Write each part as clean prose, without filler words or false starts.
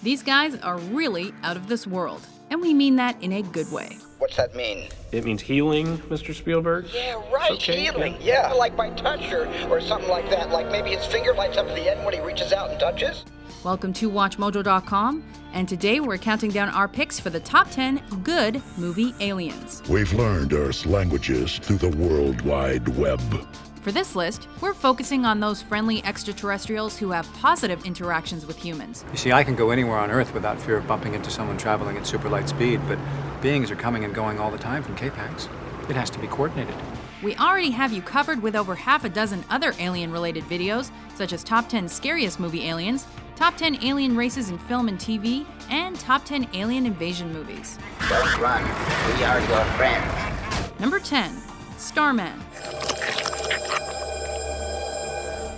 These guys are really out of this world, and we mean that in a good way. What's that mean? It means healing, Mr. Spielberg? Yeah, right, okay, healing. Yeah, like by touch or something like that. Like maybe his finger lights up at the end when he reaches out and touches. Welcome to WatchMojo.com, and today we're counting down our picks for the top 10 good movie aliens. We've learned Earth's languages through the World Wide Web. For this list, we're focusing on those friendly extraterrestrials who have positive interactions with humans. You see, I can go anywhere on Earth without fear of bumping into someone traveling at super light speed, but beings are coming and going all the time from K-Pax. It has to be coordinated. We already have you covered with over half a dozen other alien-related videos, such as Top 10 Scariest Movie Aliens, Top 10 Alien Races in Film and TV, and Top 10 Alien Invasion Movies. Don't run. We are your friends. Number 10. Starman.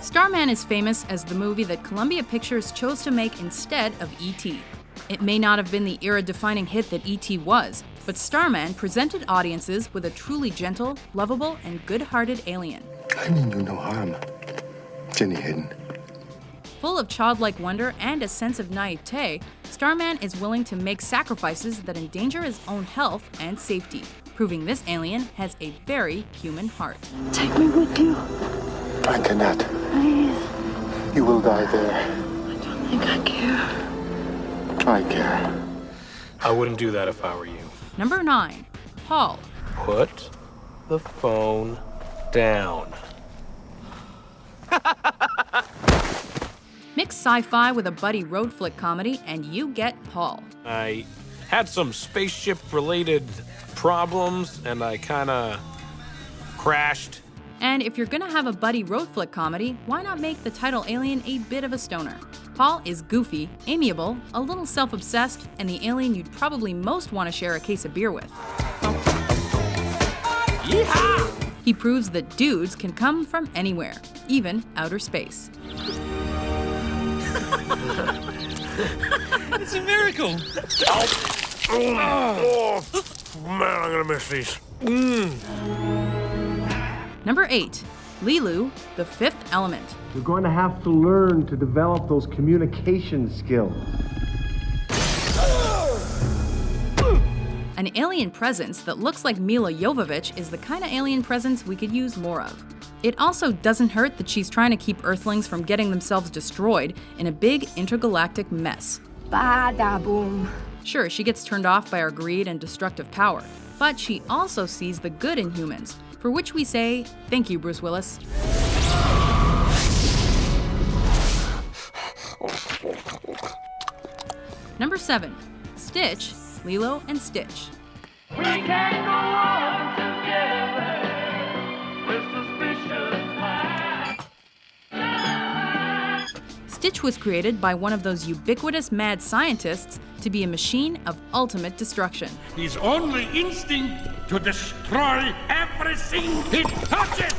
Starman is famous as the movie that Columbia Pictures chose to make instead of E.T. It may not have been the era-defining hit that E.T. was, but Starman presented audiences with a truly gentle, lovable, and good-hearted alien. I mean you no harm. Jenny Hayden. Full of childlike wonder and a sense of naivete, Starman is willing to make sacrifices that endanger his own health and safety, proving this alien has a very human heart. Take me with you. I cannot. Please. You will die there. I don't think I care. I care. I wouldn't do that if I were you. Number 9. Paul. Put the phone down. Mix sci-fi with a buddy road flick comedy, and you get Paul. I had some spaceship-related problems, and I kinda crashed. And if you're gonna have a buddy road flick comedy, why not make the title alien a bit of a stoner? Paul is goofy, amiable, a little self-obsessed, and the alien you'd probably most want to share a case of beer with. Yeehaw! He proves that dudes can come from anywhere, even outer space. It's a miracle. Oh, man, I'm gonna miss these. Number 8. Leeloo, the Fifth Element. You're going to have to learn to develop those communication skills. An alien presence that looks like Mila Jovovich is the kind of alien presence we could use more of. It also doesn't hurt that she's trying to keep Earthlings from getting themselves destroyed in a big intergalactic mess. Bada boom. Sure, she gets turned off by our greed and destructive power, but she also sees the good in humans, for which we say, thank you, Bruce Willis. Number 7. Stitch, Lilo and Stitch. We can go on together with suspicious minds. Stitch was created by one of those ubiquitous mad scientists to be a machine of ultimate destruction. His only instinct to destroy everything he touches.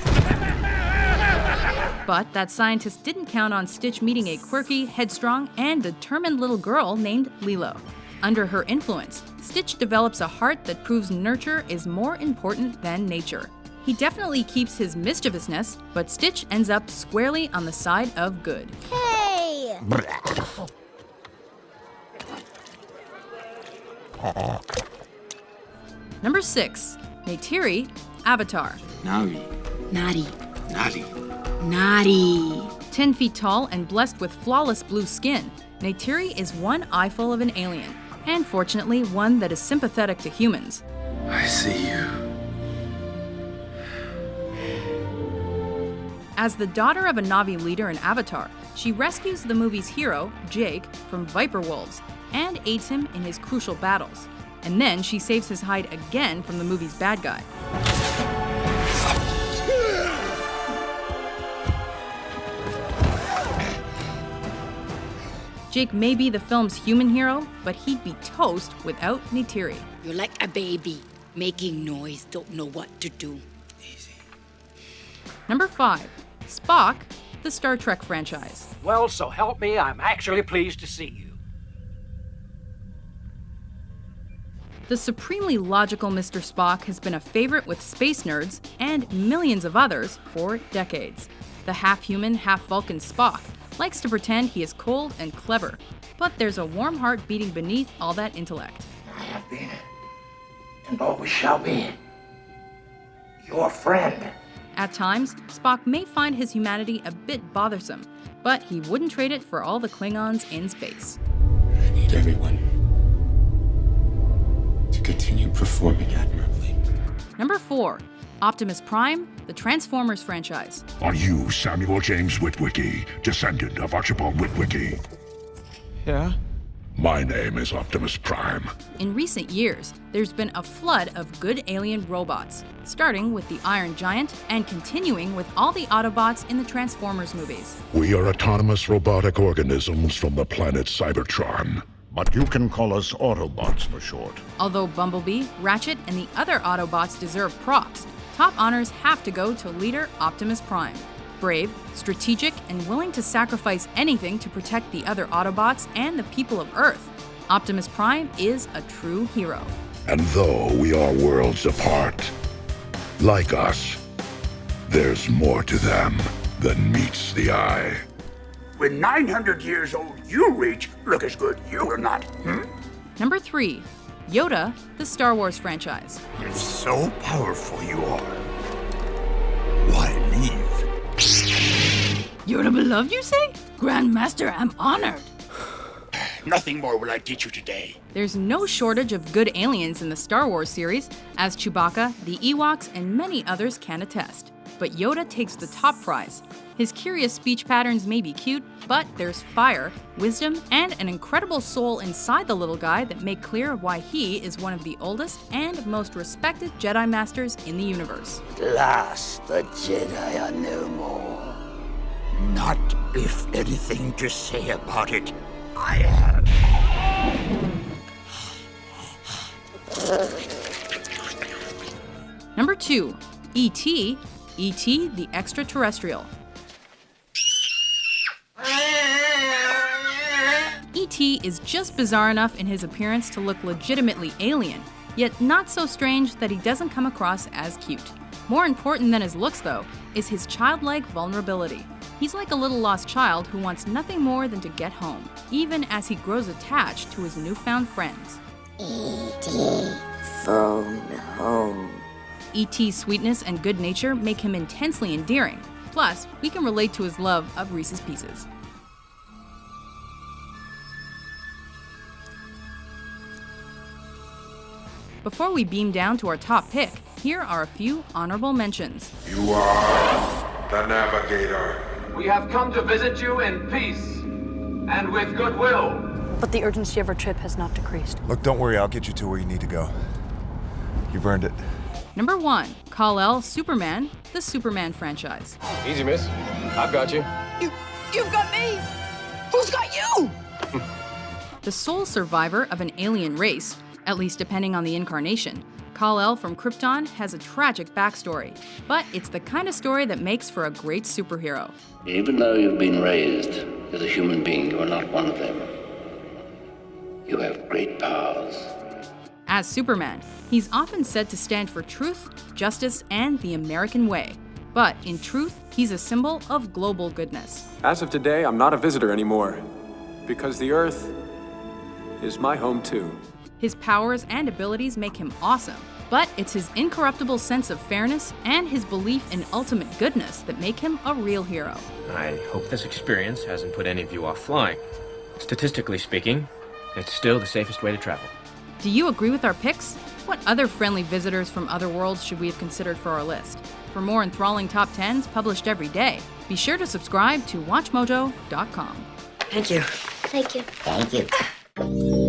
But that scientist didn't count on Stitch meeting a quirky, headstrong, and determined little girl named Lilo. Under her influence, Stitch develops a heart that proves nurture is more important than nature. He definitely keeps his mischievousness, but Stitch ends up squarely on the side of good. Hey! Number 6. Neytiri Avatar. Naughty. Naughty. Naughty. Naughty. 10 feet tall and blessed with flawless blue skin, Neytiri is one eyeful of an alien, and fortunately one that is sympathetic to humans. I see you. As the daughter of a Na'vi leader in Avatar, she rescues the movie's hero, Jake, from viper wolves, and aids him in his crucial battles. And then she saves his hide again from the movie's bad guy. Jake may be the film's human hero, but he'd be toast without Neytiri. You're like a baby, making noise, don't know what to do. Easy. Number 5. Spock, the Star Trek franchise. Well, so help me, I'm actually pleased to see you. The supremely logical Mr. Spock has been a favorite with space nerds and millions of others for decades. The half-human, half-Vulcan Spock likes to pretend he is cold and clever, but there's a warm heart beating beneath all that intellect. I have been, and always shall be, your friend. At times, Spock may find his humanity a bit bothersome, but he wouldn't trade it for all the Klingons in space. I need everyone to continue performing admirably. Number 4. Optimus Prime, the Transformers franchise. Are you Samuel James Witwicky, descendant of Archibald Witwicky? Yeah? My name is Optimus Prime. In recent years, there's been a flood of good alien robots, starting with the Iron Giant and continuing with all the Autobots in the Transformers movies. We are autonomous robotic organisms from the planet Cybertron. But you can call us Autobots for short. Although Bumblebee, Ratchet, and the other Autobots deserve props, top honors have to go to leader Optimus Prime. Brave, strategic, and willing to sacrifice anything to protect the other Autobots and the people of Earth, Optimus Prime is a true hero. And though we are worlds apart, like us, there's more to them than meets the eye. When 900 years old you reach, look as good you will not, Number 3. Yoda, the Star Wars franchise. If so powerful you are, why leave? Yoda beloved, you say? Grand Master, I'm honored. Nothing more will I teach you today. There's no shortage of good aliens in the Star Wars series, as Chewbacca, the Ewoks, and many others can attest. But Yoda takes the top prize. His curious speech patterns may be cute, but there's fire, wisdom, and an incredible soul inside the little guy that make clear why he is one of the oldest and most respected Jedi Masters in the universe. At last, the Jedi are no more. Not if anything to say about it I have. Number 2. E.T. E.T. the Extra-Terrestrial. E.T. is just bizarre enough in his appearance to look legitimately alien, yet not so strange that he doesn't come across as cute. More important than his looks, though, is his childlike vulnerability. He's like a little lost child who wants nothing more than to get home, even as he grows attached to his newfound friends. E.T. phone home. E.T.'s sweetness and good nature make him intensely endearing. Plus, we can relate to his love of Reese's Pieces. Before we beam down to our top pick, here are a few honorable mentions. You are the Navigator. We have come to visit you in peace and with goodwill. But the urgency of our trip has not decreased. Look, don't worry, I'll get you to where you need to go. You've earned it. Number 1, Kal-El Superman, the Superman franchise. Easy, miss. I've got you. You've got me! Who's got you? The sole survivor of an alien race, at least depending on the incarnation, Kal-El from Krypton has a tragic backstory, but it's the kind of story that makes for a great superhero. Even though you've been raised as a human being, you are not one of them. You have great powers. As Superman, he's often said to stand for truth, justice, and the American way. But in truth, he's a symbol of global goodness. As of today, I'm not a visitor anymore, because the Earth is my home too. His powers and abilities make him awesome, but it's his incorruptible sense of fairness and his belief in ultimate goodness that make him a real hero. I hope this experience hasn't put any of you off flying. Statistically speaking, it's still the safest way to travel. Do you agree with our picks? What other friendly visitors from other worlds should we have considered for our list? For more enthralling top 10s published every day, be sure to subscribe to WatchMojo.com. Thank you. Thank you. Thank you.